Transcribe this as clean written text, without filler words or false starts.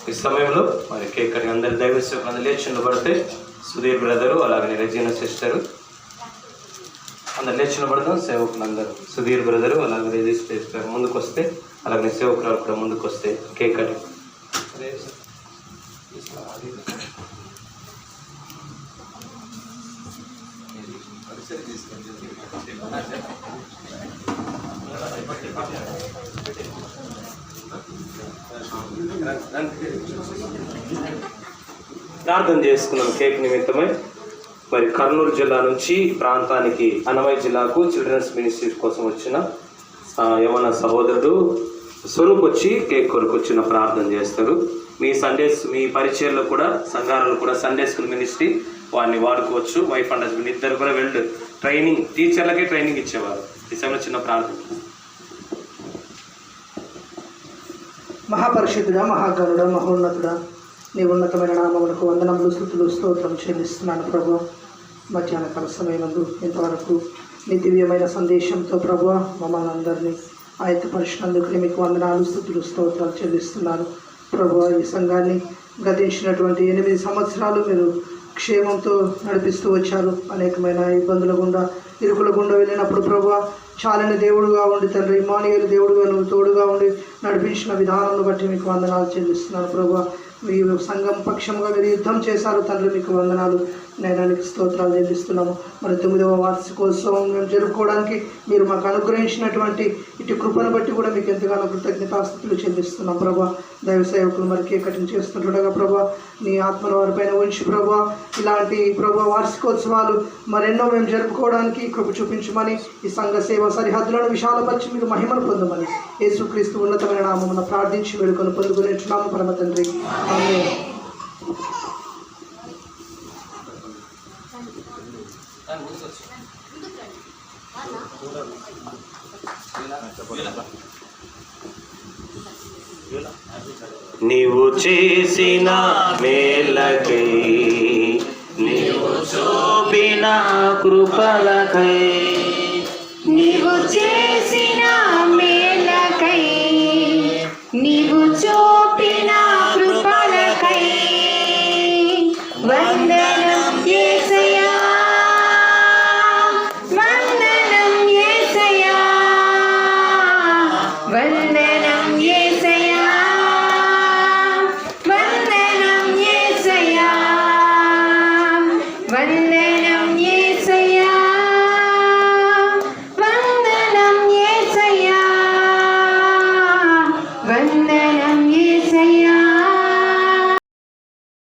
ఈ సమయంలో మరి కేక్ కటింగ్ అందరి దైవసేవకులు లేచి నిలబడితే సుధీర్ బ్రదరు అలాగే రెజీనా సిస్టరు అందరు లేచి నిలబడతాం. సేవకులు అందరూ సుధీర్ బ్రదరు అలాగే రెజీ సిస్టర్ ముందుకు వస్తే, అలాగే సేవకురాలు కూడా ముందుకు వస్తే కేక్ కటింగ్ ప్రార్థన చేసుకున్నాం. కేక్ నిమిత్తమై మరి కర్నూలు జిల్లా నుంచి ప్రాంతానికి అన్నమయ్య జిల్లాకు చిల్డ్రన్స్ మినిస్ట్రీ కోసం వచ్చిన యవన సహోదరుడు స్వరూప్ వచ్చి కేక్ కొరకు వచ్చిన ప్రార్థన చేస్తారు. మీ పరిచయాల్లో కూడా సంఘాలలో కూడా సండే స్కూల్ మినిస్ట్రీ వారిని వాడుకోవచ్చు. వైఫ్ అండ్ హస్బెండ్ ఇద్దరు కూడా ట్రైనింగ్ టీచర్లకే ట్రైనింగ్ ఇచ్చేవారు. ఈ సమయంలో చిన్న ప్రార్థన. మహాపరిషుద్ధుడా, మహాగణుడా, మహోన్నతుడా, నీ ఉన్నతమైన నామమునకు వందనములు, స్తుతులు, స్తోత్రం చెల్లిస్తున్నాను ప్రభు. మధ్యాహ్న కాల సమయమందు ఇంతవరకు నీ దివ్యమైన సందేశంతో ప్రభు మమ్మల్ని అందరినీ ఆయత్తపరిచినందుకు మీకు వందనాలు, స్తుతులు, స్తోత్రాలు చెల్లిస్తున్నాను ప్రభు. ఈ సంఘాన్ని గతించినటువంటి 8 సంవత్సరాలు మీరు క్షేమంతో నడిపిస్తూ వచ్చారు. అనేకమైన ఇబ్బందుల గుండా, ఇరుకుల గుండా వెళ్ళినప్పుడు ప్రభు చాలని దేవుడుగా ఉండి తండ్రి, ఇమ్మానుయేలు దేవుడుగా నువ్వు తోడుగా ఉండి నడిపించిన విధానాన్ని బట్టి మీకు వందనాలు చెల్లిస్తున్నాను ప్రభు. మీ సంఘం పక్షంగా మీరు యుద్ధం చేశారు తండ్రి, మీకు వందనాలు నైనానికి స్తోత్రాలు చెల్లిస్తున్నాము. మరి 9వ వార్షికోత్సవం మేము జరుపుకోవడానికి మీరు మాకు అనుగ్రహించినటువంటి ఇటు కృపను బట్టి కూడా మీకు ఎంతగానో కృతజ్ఞతాస్తుతులు చెల్లిస్తున్నాం ప్రభా. దైవ సేవకులు మరి కేక్ కటింగ్ చేస్తుండగా ప్రభా నీ ఆత్మను వారిపైన ఉంచి ప్రభా ఇలాంటి ప్రభా వార్షికోత్సవాలు మరెన్నో మేము జరుపుకోవడానికి కృప చూపించమని, ఈ సంఘ సేవ సరిహద్దులను విశాలపరిచి మీరు మహిమను పొందమని యేసుక్రీస్తు ఉన్నతమైన నామమున ప్రార్థించి వేడుకొని పొందుకునేట్టున్నాము పరమ తండ్రి. ఆమేన్. నీవు చేసిన మేలకై, నీవు చూపిన కృపలకై, నీవు చేసిన మేలకై, నీవు